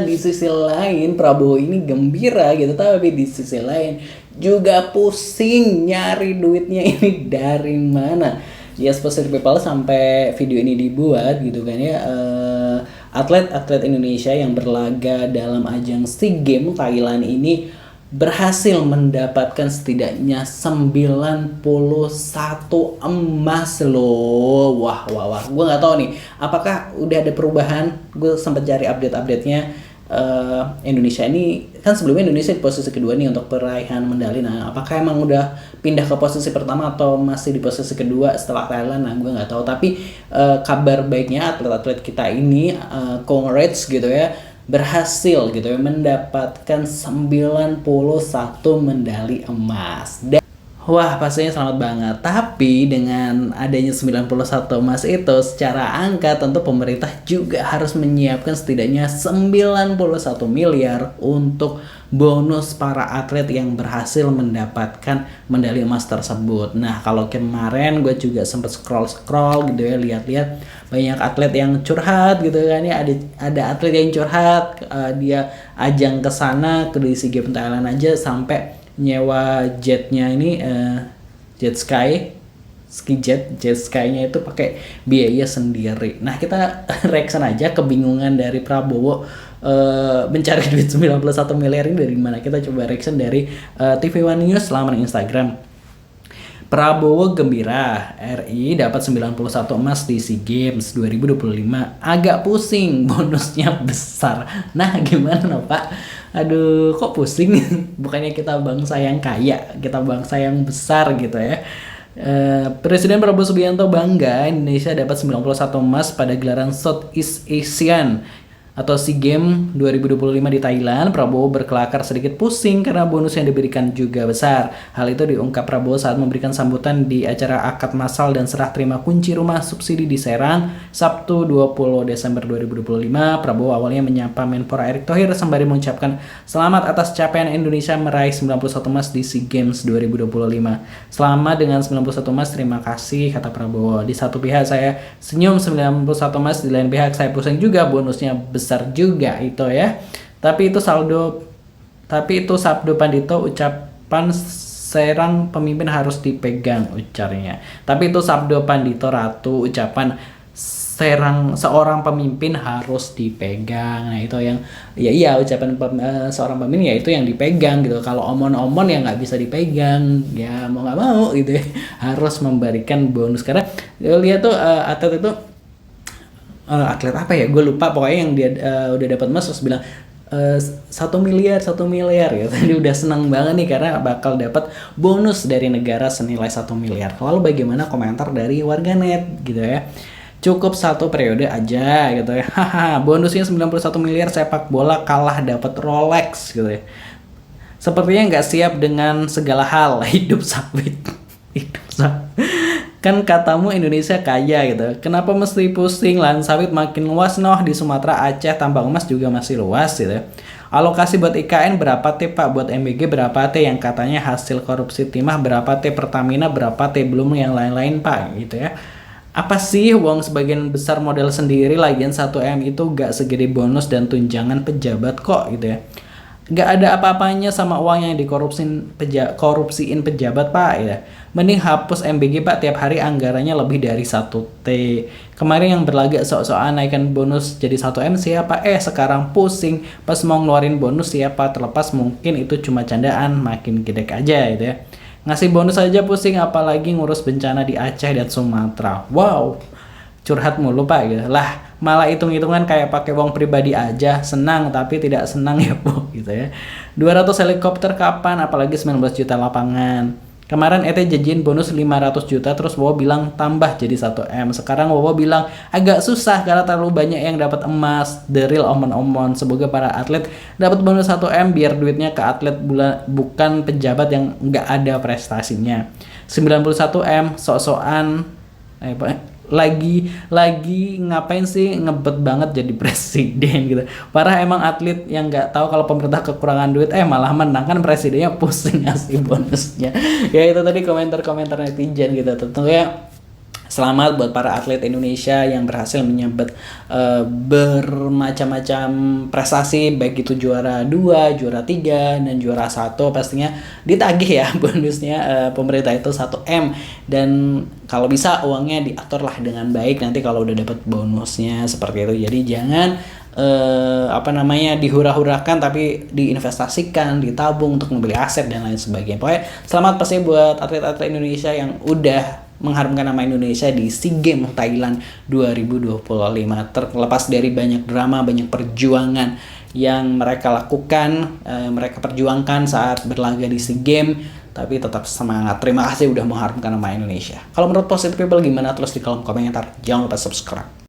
Di sisi lain Prabowo ini gembira gitu, tapi di sisi lain juga pusing nyari duitnya ini dari mana. Yes, Positive People sampai video ini dibuat gitu kan ya, atlet-atlet Indonesia yang berlaga dalam ajang SEA Games Thailand ini berhasil mendapatkan setidaknya 91 emas loh. Wah, gue nggak tahu nih apakah udah ada perubahan. Gue sempat cari update-nya. Indonesia ini kan sebelumnya Indonesia di posisi kedua nih untuk peraihan medali. Nah, apakah emang udah pindah ke posisi pertama atau masih di posisi kedua setelah Thailand? Nah, gue nggak tahu. Tapi kabar baiknya atlet-atlet kita ini, congrats gitu ya, berhasil gitu ya mendapatkan 91 medali emas. Wah, pastinya selamat banget. Tapi dengan adanya 91 emas itu, secara angka tentu pemerintah juga harus menyiapkan setidaknya 91 miliar untuk bonus para atlet yang berhasil mendapatkan medali emas tersebut. Nah, kalau kemarin gue juga sempat scroll gitu ya, lihat-lihat banyak atlet yang curhat gitu kan ya. Ada atlet yang curhat, dia ajang ke sana ke SEA Games Thailand aja sampai nyewa jetnya ini, jet ski jet sky-nya itu pakai biaya sendiri. Nah, kita reaction aja kebingungan dari Prabowo mencari duit 91 miliar ini dari mana. Kita coba reaction dari TV One News laman Instagram. Prabowo gembira, RI dapat 91 emas di SEA Games 2025. Agak pusing, bonusnya besar. Nah, gimana Pak? Aduh, kok pusing? Bukannya kita bangsa yang kaya, kita bangsa yang besar gitu ya. Presiden Prabowo Subianto bangga Indonesia dapat 91 emas pada gelaran Southeast Asian atau SEA Games 2025 di Thailand. Prabowo berkelakar sedikit pusing karena bonus yang diberikan juga besar. Hal itu diungkap Prabowo saat memberikan sambutan di acara akad massal dan serah terima kunci rumah subsidi di Serang, Sabtu 20 Desember 2025. Prabowo awalnya menyapa Menpora Erick Thohir sembari mengucapkan selamat atas capaian Indonesia meraih 91 emas di SEA Games 2025. Selamat dengan 91 emas, terima kasih, kata Prabowo. Di satu pihak saya senyum 91 emas, di lain pihak saya pusing juga, bonusnya besar juga itu ya. Tapi itu sabdo Pandito, ucapan Serang pemimpin harus dipegang, ujarnya. Tapi itu sabdo Pandito Ratu, ucapan Serang seorang pemimpin harus dipegang. Nah, itu yang iya ucapan seorang pemimpin ya itu yang dipegang gitu. Kalau omon-omon ya nggak bisa dipegang, ya mau nggak mau gitu ya. Harus memberikan bonus karena lihat tuh atlet itu, atlet apa ya, gue lupa, pokoknya yang dia udah dapat emas terus bilang 1 miliar gitu. Jadi udah senang banget nih karena bakal dapat bonus dari negara senilai 1 miliar. Lalu bagaimana komentar dari warganet gitu ya? Cukup 1 periode aja gitu ya. Haha, bonusnya 91 miliar, sepak bola kalah dapat Rolex gitu ya. Sepertinya nggak siap dengan segala hal. Hidup sawit. Kan katamu Indonesia kaya gitu. Kenapa mesti pusing? Lahan sawit makin luas noh, di Sumatera, Aceh, tambang emas juga masih luas gitu. Alokasi buat IKN berapa T Pak? Buat MBG berapa T yang katanya hasil korupsi timah? Berapa T? Pertamina berapa T? Belum yang lain-lain Pak gitu ya. Apa sih uang sebagian besar modal sendiri, lagian 1M itu gak segede bonus dan tunjangan pejabat kok gitu ya. Gak ada apa-apanya sama uang yang korupsiin pejabat Pak ya. Mending hapus MBG Pak, tiap hari anggarannya lebih dari 1T. Kemarin yang berlagak sok-sokan naikkan bonus jadi 1M siapa? Sekarang pusing pas mau ngeluarin bonus siapa? Terlepas mungkin itu cuma candaan, makin gede aja gitu ya. Ngasih bonus aja pusing, apalagi ngurus bencana di Aceh dan Sumatera. Wow, curhat mulu Pak gitu. Lah, malah hitung-hitungan kayak pakai uang pribadi aja, senang tapi tidak senang ya Bu gitu ya. 200 helikopter kapan, apalagi 19 juta lapangan. Kemarin ET janjiin bonus 500 juta, terus Wowo bilang tambah jadi 1M. Sekarang Wowo bilang agak susah karena terlalu banyak yang dapat emas. The real omon-omon. Semoga para atlet dapat bonus 1M biar duitnya ke atlet bukan pejabat yang nggak ada prestasinya. 91M sok-sokan lagi ngapain sih ngebet banget jadi presiden gitu. Parah emang atlet yang nggak tahu kalau pemerintah kekurangan duit malah menang, kan presidennya pusing ngasih bonusnya. Ya itu tadi komentar-komentar netizen gitu. Tentunya Selamat buat para atlet Indonesia yang berhasil menyabet bermacam-macam prestasi, baik itu juara 2, juara 3, dan juara 1. Pastinya ditagih ya bonusnya pemerintah itu 1M, dan kalau bisa uangnya diaturlah dengan baik nanti kalau udah dapat bonusnya seperti itu. Jadi jangan dihura-hurakan, tapi diinvestasikan, ditabung untuk membeli aset dan lain sebagainya. Pokoknya selamat pasti buat atlet-atlet Indonesia yang udah mengharumkan nama Indonesia di SEA Games Thailand 2025. Terlepas dari banyak drama, banyak perjuangan yang mereka lakukan, mereka perjuangkan saat berlaga di SEA Games, tapi tetap semangat. Terima kasih udah mengharumkan nama Indonesia. Kalau menurut Positive People gimana? Tulis di kolom komentar. Jangan lupa subscribe.